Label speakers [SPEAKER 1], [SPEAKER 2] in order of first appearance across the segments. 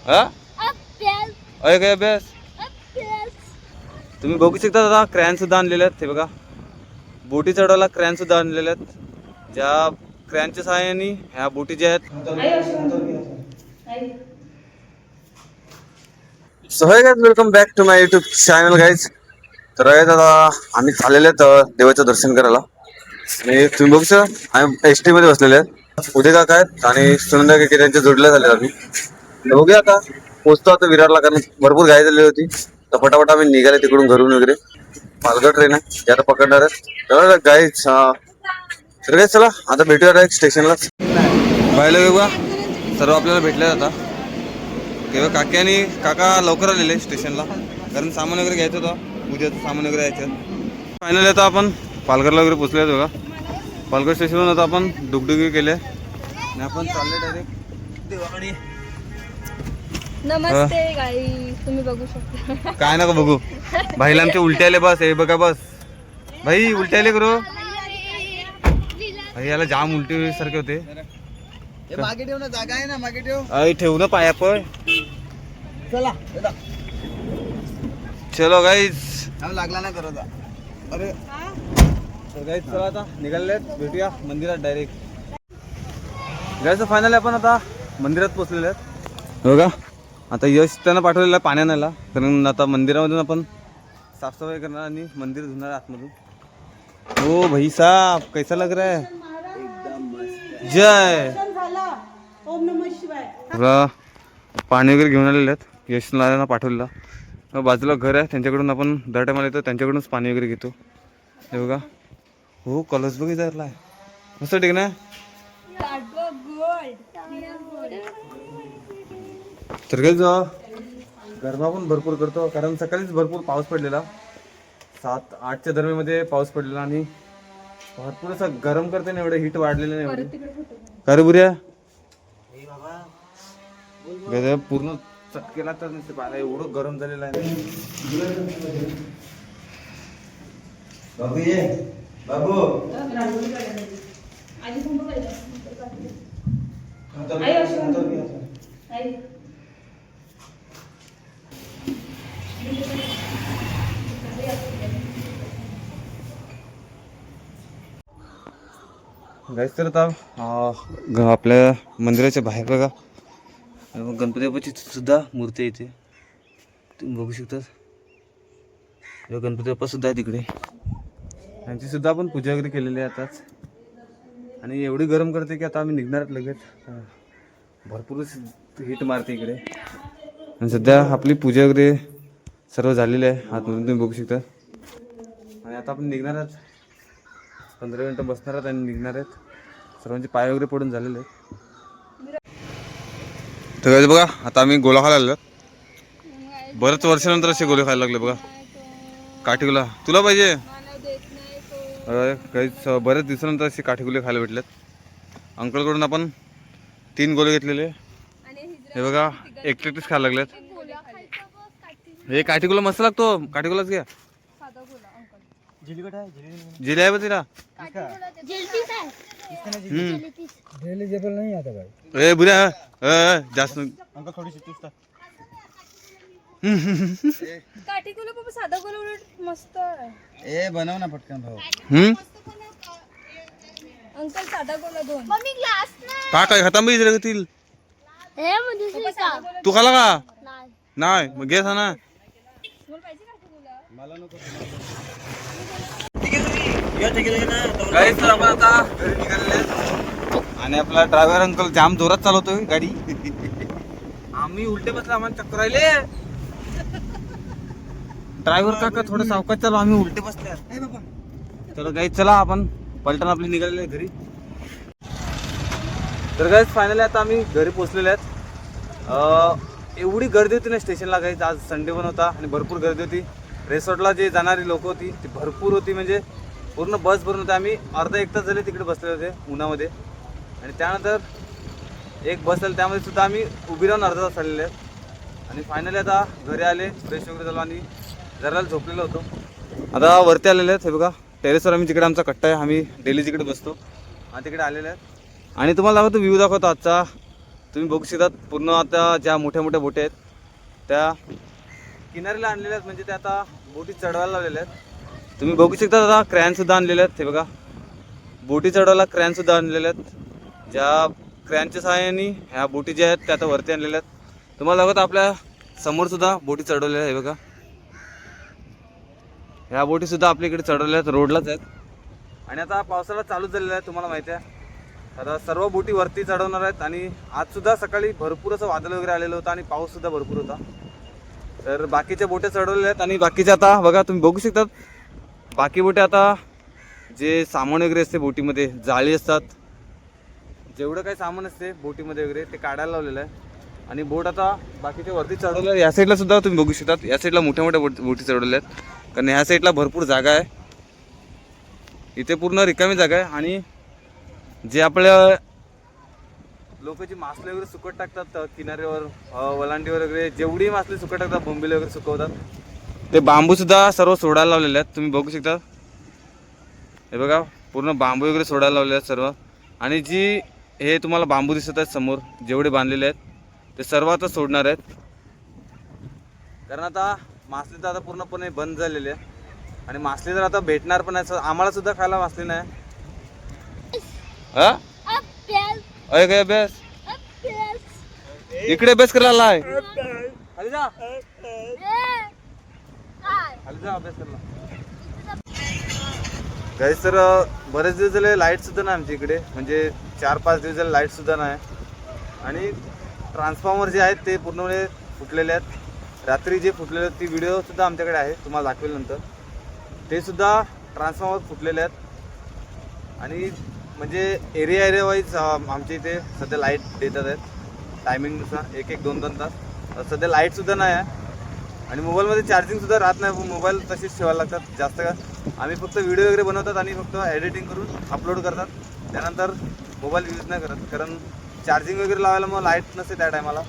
[SPEAKER 1] हा अय काय अभ्यास तुम्ही बघू शकता दादा क्रॅन सुद्धा आणलेले आहेत ते बघा बोटी चढवायला क्रॅन सुद्धा आणलेले आहेत ज्या क्रॅनच्या सहाय्याने ह्या बोटी ज्या आहेत so hi guys welcome back to my YouTube channel guys तर दादा आम्ही चाललेले आहेत देवाचं दर्शन करायला आणि तुम्ही बघू शकता आम्ही एस टी मध्ये बसलेले आहेत उद्या काका आहेत आणि सुनंदा काका त्यांच्या जोडल्या झाले आम्ही बघूया आता पोहोचतो आता विरारला कारण भरपूर घाई झाली होती तर पटापट आम्ही निघाले तिकडून घरून वगैरे पालघर ट्रेन आहे ते आता पकडणार आहे तर गाईज तर गाईज चला आता भेटूया डायरेक्ट स्टेशनलाच पाहिलं बघा सर्व आपल्याला भेटले आता तेव्हा काकी आणि काका लवकर आलेले स्टेशनला कारण सामान वगैरे घ्यायचं होतं उद्याचं सामान वगैरे यायचं फायनली आता आपण पालघरला वगैरे पोचले बघा पालघर स्टेशनवरून आता आपण डुगडुगी केले आणि आपण चालले डायरेक्ट देवाकडे
[SPEAKER 2] नमस्ते गाईस तुम्ही बघू शकता
[SPEAKER 1] काय नका बघू भाईला आमचे उलटे आले बस हे बघा बस भाई उलटे आले करू भाई याला जाम उलटे सारखे होते
[SPEAKER 3] मागे ठेव ना जागा आहे ना मागे ठेव
[SPEAKER 1] अय ठेवू ना पाया पण
[SPEAKER 3] चला
[SPEAKER 1] चलो गाईज
[SPEAKER 3] लागला ना करत अरे
[SPEAKER 1] तर गाईज चला आता निघालेत भेटूया मंदिरात डायरेक्ट गाईज फायनल आपण आता मंदिरात पोचलेले आहेत बघा आता यश त्यांना पाठवलेलं आहे पाण्याला कारण आता मंदिरामधून आपण साफसफाई करणार आणि मंदिर धुणार आतमधून हो भाई साहब कैसा लग रहा है जय बघा पाणी वगैरे घेऊन आलेले आहेत यशला पाठवलेला बाजूला घर आहे त्यांच्याकडून आपण दर टायमाला येतो त्यांच्याकडूनच पाणी वगैरे घेतो हे बघा हो कलर्स बघ जायला आहे मस्त ठीक ना तर काही गरबा पण भरपूर करतो कारण सकाळीच भरपूर पाऊस पडलेला 7-8च्या दरम्यानमध्ये पाऊस पडलेला आणि भरपूर असं गरम करते ना एवढं हीट वाढलेलं नाही काय रे बुऱ्या पूर्ण चटकेला तर नसते पाहिला एवढं गरम झालेलं आहे
[SPEAKER 3] बाबू ये बाबू
[SPEAKER 1] गाईस तर आता आपल्या मंदिराच्या बाहेर बघा गणपती बाप्पाची सुद्धा मूर्ती आहे इथे तुम्ही बघू शकता गणपती बाप्पा सुद्धा आहे तिकडे यांची सुद्धा आपण पूजा वगैरे केलेली आहे आताच आणि एवढी गरम करते की आता आम्ही निघणार लगेच भरपूरच हीट मारते इकडे आणि सध्या आपली पूजा वगैरे सर्व झालेली आहे आतमधून तुम्ही बघू शकता आणि आता आपण निघणार आहात 15 मिनिटं बसणार आहेत आणि निघणार आहेत सर्वांचे पाय वगैरे पडून झालेले आहेत तर बघा आता आम्ही गोला खायला लागलो बरेच वर्षानंतर असे गोले खायला लागले बघा काठीगोला तुला पाहिजे काही बरेच दिवसानंतर असे काठीगोले खायला भेटलेत अंकलकडून आपण 3 गोले घेतलेले हे बघा एकटेच खायला लागलेत हे काठीगोला मस्त लागतो काठीगोलाच घ्या जिले आहे तिला
[SPEAKER 3] नहीं आता भाई
[SPEAKER 1] ए बुऱ्या जास्त
[SPEAKER 3] अंकल थोडीशी चुस्ता
[SPEAKER 2] काठीकोला बाबा साधा कोला उलट मस्त आहे
[SPEAKER 3] ए बनव ना पटकन भाऊ
[SPEAKER 2] अंकल साधा कोला 2
[SPEAKER 4] मम्मी ग्लास ना
[SPEAKER 1] का काय खतम बी जगतील
[SPEAKER 4] हे म्हणजे का
[SPEAKER 1] तू खाला का
[SPEAKER 4] नाही
[SPEAKER 1] नाही मग घे ना
[SPEAKER 2] तुम्हाला पाहिजे काठीकोला
[SPEAKER 3] मला नको
[SPEAKER 1] गाईस तर आपण आता घरी निघालेले आणि आपला ड्रायव्हर अंकल जाम जोरात चालवतोय गाडी आम्ही उलटे बसले आम्हाला चक्कर राहिले ड्रायव्हर काका थोडं सावकाश चालू आम्ही उलटे बसले तर गाईस चला आपण पलटण आपली निघालेले घरी तर गाईस फायनली आता आम्ही घरी पोहोचलेले आहेत एवढी गर्दी होती ना स्टेशनला गाईस आज संडे पण होता आणि भरपूर गर्दी होती रिसॉर्टला जे जाणारी लोक होती ती भरपूर होती म्हणजे पूर्ण बस भरून होते आम्ही अर्धा 1 तास झाले तिकडे बसले होते उन्हामध्ये आणि त्यानंतर एक बस आली त्यामध्ये सुद्धा आम्ही उभी राहून अर्धा तास आलेले आहेत आणि फायनली आता घरी आले फ्रेश वगैरे झालो आणि जरा झोपलेलो होतो आता वरती आलेले आहेत हे बघा टेरेसवर आम्ही तिकडे आमचा कट्टा आहे आम्ही डेली तिकडे बसतो आणि तिकडे आलेले आहेत आणि तुम्हाला दाखवतो व्ह्यू दाखवतो आजचा तुम्ही बघू शकता पूर्ण आता ज्या मोठ्या मोठ्या बोटी आहेत त्या किनारीला आणलेल्या आहेत, म्हणजे त्या आता बोटी चढवायला लावलेल्या आहेत. तुम्ही बघू शकता आता क्रॅन सुद्धा आणलेले आहेत. हे बघा बोटी चढवायला क्रॅन सुद्धा आणलेले आहेत. ज्या क्रॅनच्या सहाय्याने ह्या बोटी ज्या आहेत त्या आता वरती आणलेल्या आहेत. तुम्हाला बघत आपल्या समोर सुद्धा बोटी चढवलेल्या आहेत. हे बघा ह्या बोटी सुद्धा आपल्या इकडे चढवलेल्या आहेत, रोडलाच आहेत. आणि आता पावसाळा चालू झालेला आहे, तुम्हाला माहिती आहे. आता सर्व बोटी वरती चढवणार आहेत. आणि आज सुद्धा सकाळी भरपूर असं वादळ वगैरे आलेलं होतं आणि पाऊस सुद्धा भरपूर होता. तर बाकीच्या बोट्या चढवलेल्या आहेत आणि बाकीच्या आता बघा तुम्ही बघू शकतात बाकी बोट्या आता जे सामान वगैरे असते बोटीमध्ये, जाळी असतात, जेवढं काही सामान असते बोटीमध्ये वगैरे ते काढायला लावलेलं आहे. आणि बोट आता बाकीच्या वरती चढवल्या. या साईडला सुद्धा तुम्ही बघू शकतात, या साईडला मोठ्या मोठ्या बोटी चढवल्या आहेत. कारण ह्या साईडला भरपूर जागा आहे, इथे पूर्ण रिकामी जागा आहे. आणि जे आपल्या लोक जी मासले वगैरे सुकट टाकतात किनाऱ्यावर, वलांडीवर वगैरे जेवढी मासली सुकट टाकतात, बोंबिले वगैरे सुकवतात, ते बांबू सुद्धा सर्व सोडायला लावलेले आहेत. तुम्ही बघू शकता हे बघा पूर्ण बांबू वगैरे सोडायला लावलेले आहेत सर्व. आणि जी हे तुम्हाला बांबू दिसत आहेत समोर जेवढे बांधलेले आहेत ते सर्व आता सोडणार आहेत. कारण आता मासली तर आता पूर्णपणे बंद झालेली आहे आणि मासली तर आता भेटणार पण आहे. आम्हाला सुद्धा खायला मासली नाही. हा
[SPEAKER 4] अभ्यास
[SPEAKER 1] अय काय अभ्यास
[SPEAKER 4] अभ्यास
[SPEAKER 1] इकडे अभ्यास करायला आहे. खाली जा
[SPEAKER 4] काय
[SPEAKER 1] खाली जा अभ्यास करायला. गाईस तर बरेच दिवस झाले लाईट सुद्धा नाही आमच्या इकडे, म्हणजे 4-5 दिवस झाले लाईट सुद्धा नाही. आणि ट्रान्सफॉर्मर जे आहेत ते पूर्णपणे फुटलेले आहेत. रात्री जे फुटलेले आहेत ती व्हिडिओ सुद्धा आमच्याकडे आहे, तुम्हाला दाखवेल नंतर. ते सुद्धा ट्रान्सफॉर्मर फुटलेले आहेत. आणि म्हणजे एरिया वाईज आमच्या इथे सध्या लाईट देतात आहेत टायमिंगनुसार 1-2 तास. सध्या लाईटसुद्धा नाही आहे. आणि मोबाईलमध्ये चार्जिंगसुद्धा राहत नाही, मोबाईल तसेच ठेवायला लागतात. जास्त का आम्ही फक्त व्हिडिओ वगैरे बनवतात आणि फक्त एडिटिंग करून अपलोड करतात, त्यानंतर मोबाईल यूज नाही करत. कारण चार्जिंग वगैरे लावायला मग लाईट नसते त्या टायमाला.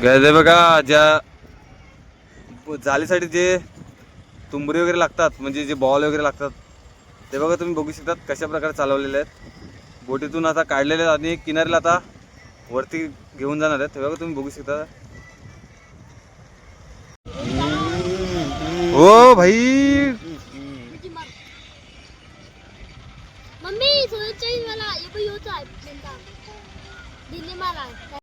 [SPEAKER 1] गैजे बघा ज्या जाळीसाठी जे तुंबरी वगैरे लागतात, म्हणजे जे बॉल वगैरे लागतात ते बघा तुम्ही बघू शकतात कशा प्रकारे चालवलेले आहेत. बोटीतून आता काढलेले आहेत आणि किनाऱ्याला आता वरती घेऊन जाणार आहेत. हे बघा तुम्ही बघू शकता. ओ भाई